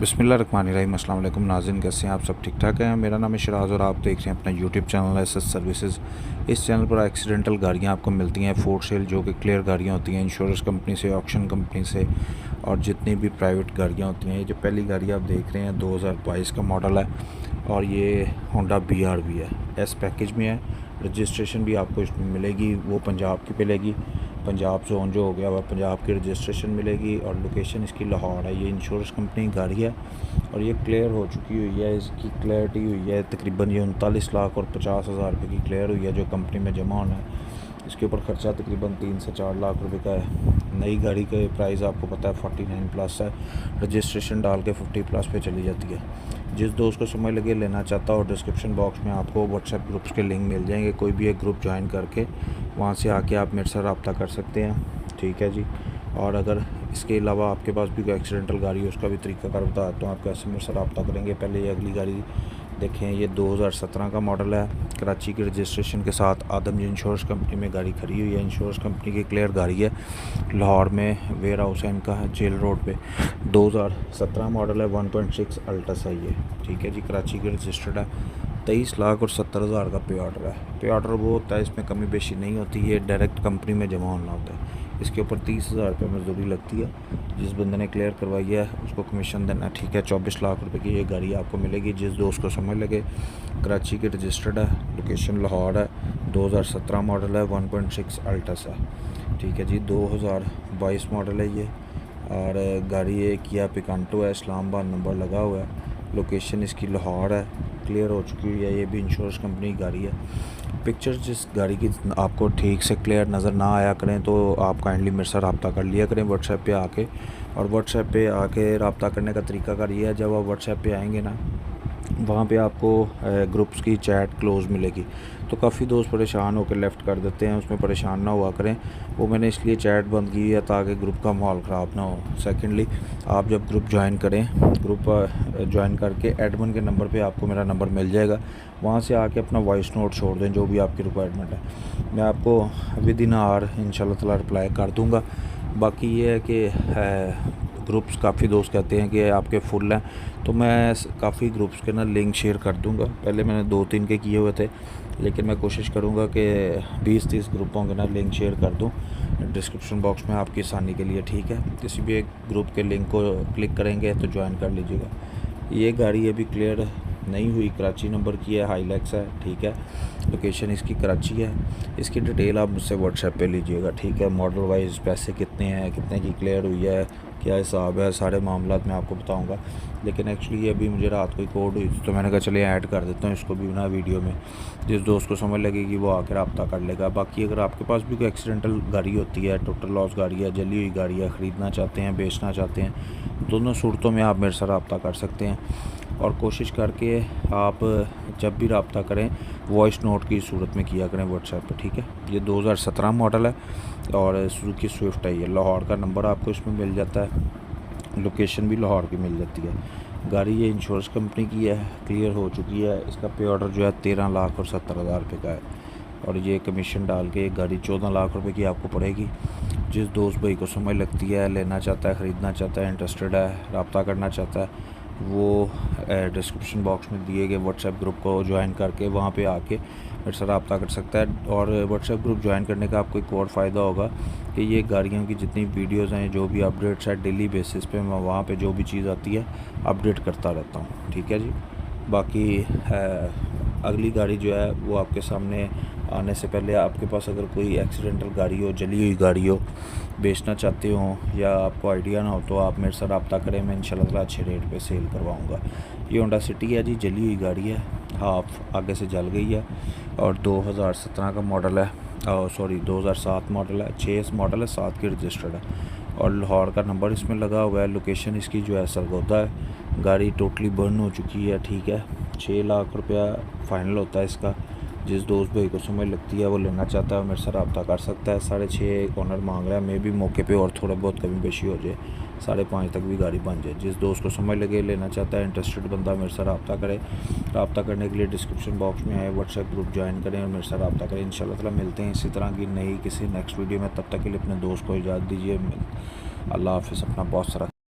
बिस्मिल्लाहिर्रहमानिर्रहीम। अस्सलाम वालेकुम नाज़रीन, कैसे हैं आप? सब ठीक ठाक हैं। मेरा नाम है शराज और आप देख रहे हैं अपना यूट्यूब चैनल एसएस सर्विसेज। इस चैनल पर एक्सीडेंटल गाड़ियां आपको मिलती हैं फोर सेल, जो कि क्लियर गाड़ियां होती हैं इंश्योरेंस कंपनी से, ऑक्शन कंपनी से, और जितनी भी प्राइवेट गाड़ियां होती हैं। ये जो पहली गाड़ी आप देख रहे हैं 2022 का मॉडल है और ये होंडा BRV है, एस पैकेज में है। रजिस्ट्रेशन भी आपको इसमें मिलेगी, वो पंजाब की मिलेगी, पंजाब जोन जो हो गया वह पंजाब की रजिस्ट्रेशन मिलेगी। और लोकेशन इसकी लाहौर है। ये इंश्योरेंस कंपनी की गाड़ी है और ये क्लियर हो चुकी हुई है। इसकी क्लियरिटी हुई है तकरीबन ये 39 लाख और 50,000 रुपये की क्लियर हुई है, जो कंपनी में जमा होना है। इसके ऊपर ख़र्चा तकरीबन 3 से 4 लाख रुपए का है। नई गाड़ी का प्राइस आपको पता है 49+ है, रजिस्ट्रेशन डाल के 50+ पे चली जाती है। जिस दोस्त को समझ लगे लेना चाहता हो, डिस्क्रिप्शन बॉक्स में आपको व्हाट्सएप ग्रुप्स के लिंक मिल जाएंगे। कोई भी एक ग्रुप ज्वाइन करके वहाँ से आके आप मेरे से रब्ता कर सकते हैं, ठीक है जी। और अगर इसके अलावा आपके पास भी कोई एक्सीडेंटल गाड़ी है, उसका भी तरीक़ाकार बताता हूँ आप कैसे मेरे से रब्ता करेंगे। पहले ये अगली गाड़ी देखें, ये 2017 का मॉडल है, कराची की रजिस्ट्रेशन के साथ आदम जी इंश्योरेंस कंपनी में गाड़ी खड़ी हुई है। इंश्योरेंस कंपनी की क्लियर गाड़ी है, लाहौर में वेयर हाउस है इनका, जेल रोड पे। 2017 मॉडल है, 1.6 अल्टस है ये, ठीक है जी। कराची की रजिस्टर्ड है, 23 लाख और 70,000 का पे ऑर्डर है। पे ऑर्डर वो होता है, इसमें कमी बेशी नहीं होती, ये डायरेक्ट कंपनी में जमा होना होता है। इसके ऊपर 30,000 रुपये मजदूरी लगती है। जिस बंदे ने क्लियर करवाई है उसको कमीशन देना, ठीक है। 24 लाख रुपए की ये गाड़ी आपको मिलेगी। जिस दोस्त को समझ लगे, कराची की रजिस्टर्ड है, लोकेशन लाहौर है, 2017 मॉडल है, 1.6 अल्टस है, ठीक है जी। 2022 मॉडल है ये और गाड़ी ये किया पिकांटो है, इस्लामाबाद नंबर लगा हुआ है, लोकेशन इसकी लाहौर है, क्लियर हो चुकी है। ये भी इंश्योरेंस कंपनी की गाड़ी है। पिक्चर जिस गाड़ी की आपको ठीक से क्लियर नज़र ना आया करें तो आप काइंडली मेरे से रब्ता कर लिया करें व्हाट्सएप पे आके। और व्हाट्सएप पे आके रब्ता करने का तरीका ये है, जब आप व्हाट्सएप पे आएंगे ना, वहाँ पे आपको ग्रुप्स की चैट क्लोज़ मिलेगी। तो काफ़ी दोस्त परेशान होकर लेफ़्ट कर देते हैं, उसमें परेशान ना हुआ करें। वो मैंने इसलिए चैट बंद की है ताकि ग्रुप का माहौल ख़राब ना हो। सेकेंडली, आप जब ग्रुप ज्वाइन करें, ग्रुप ज्वाइन करके एडमिन के नंबर पे आपको मेरा नंबर मिल जाएगा, वहाँ से आके अपना वॉइस नोट छोड़ दें जो भी आपकी रिक्वायरमेंट है। मैं आपको विद इन आवर इंशाल्लाह ताला रिप्लाई कर दूँगा। बाकी ये है कि ग्रुप्स काफ़ी दोस्त कहते हैं कि आपके फुल हैं, तो मैं काफ़ी ग्रुप्स के ना लिंक शेयर कर दूंगा। पहले मैंने 2-3 के किए हुए थे, लेकिन मैं कोशिश करूंगा कि 20-30 ग्रुपों के ना लिंक शेयर कर दूं डिस्क्रिप्शन बॉक्स में आपकी आसानी के लिए, ठीक है। किसी भी एक ग्रुप के लिंक को क्लिक करेंगे तो ज्वाइन कर लीजिएगा। ये गाड़ी अभी क्लियर नहीं हुई, कराची नंबर की है, हाईलैक्स है, ठीक है। लोकेशन इसकी कराची है। इसकी डिटेल आप मुझसे व्हाट्सएप पे लीजिएगा, ठीक है। मॉडल वाइज पैसे कितने हैं, कितने की क्लियर हुई है, क्या हिसाब है, सारे मामला मैं आपको बताऊंगा। लेकिन एक्चुअली ये अभी मुझे रात को ही कोड हुई थी, तो मैंने कहा चलिए ऐड कर देता हूँ इसको भी ना वीडियो में। जिस दोस्त को समझ लगेगी वो आकर रब्ता कर लेगा। बाकी अगर आपके पास भी कोई एक्सीडेंटल गाड़ी होती है, टोटल लॉस गाड़ी है, जली हुई गाड़ी है, ख़रीदना चाहते हैं, बेचना चाहते हैं, दोनों सूरतों में आप मेरे से रब्ता कर सकते हैं। और कोशिश करके आप जब भी रब्ता करें वॉइस नोट की सूरत में किया करें व्हाट्सएप पे, ठीक है। ये 2017 मॉडल है और सुजुकी स्विफ्ट है। ये लाहौर का नंबर आपको इसमें मिल जाता है, लोकेशन भी लाहौर की मिल जाती है। गाड़ी ये इंश्योरेंस कंपनी की है, क्लियर हो चुकी है। इसका पे ऑर्डर जो है 13 लाख और 70,000 रुपये का है और ये कमीशन डाल के गाड़ी 14 लाख रुपए की आपको पड़ेगी। जिस दोस्त भाई को समझ लगती है, लेना चाहता है, ख़रीदना चाहता है, इंटरेस्टेड है, रब्ता करना चाहता है, वो डिस्क्रिप्शन बॉक्स में दिए गए व्हाट्सएप ग्रुप को ज्वाइन करके वहाँ पे आके मेरे से रब्ता कर सकता है। और व्हाट्सएप ग्रुप ज्वाइन करने का आपको एक और फ़ायदा होगा कि ये गाड़ियों की जितनी वीडियोज़ हैं, जो भी अपडेट्स हैं, डेली बेसिस पे मैं वहाँ पे जो भी चीज़ आती है अपडेट करता रहता हूँ, ठीक है जी। बाकी अगली गाड़ी जो है वो आपके सामने आने से पहले आपके पास अगर कोई एक्सीडेंटल गाड़ी हो, जली हुई गाड़ी हो, बेचना चाहते हो या आपको आइडिया ना हो, तो आप मेरे से रब्ता करें, मैं इंशाल्लाह ताला अच्छे रेट पे सेल करवाऊंगा। ये होंडा सिटी है जी, जली हुई गाड़ी है, हाफ आगे से जल गई है और 2017 का मॉडल है, 2007 मॉडल है, 6 मॉडल है, 7 की रजिस्टर्ड है और लाहौर का नंबर इसमें लगा हुआ है। लोकेशन इसकी जो है सरगोदा है। गाड़ी टोटली बर्न हो चुकी है, ठीक है। 6 लाख रुपया फ़ाइनल होता है इसका। जिस दोस्त भाई को समझ लगती है, वो लेना चाहता है, मेरे से रब्ता कर सकता है। 6.5 ऑनर मांग रहा है, मे भी मौके पे और थोड़ा बहुत कमी बेशी हो जाए, 5.5 तक भी गाड़ी बन जाए। जिस दोस्त को समझ लगे, लेना चाहता है, इंटरेस्टेड बंदा मेरे से रब्ता करे। रब्ता करने के लिए डिस्क्रिप्शन बॉक्स में आए, व्हाट्सएप ग्रुप ज्वाइन करें और मेरे से रब्ता करें। इंशाल्लाह ताला मिलते हैं इसी तरह की नई किसी नेक्स्ट वीडियो में। तब तक के लिए अपने दोस्त को इजाज़त दीजिए। अल्लाह हाफ़िज़। अपना बहुत सारा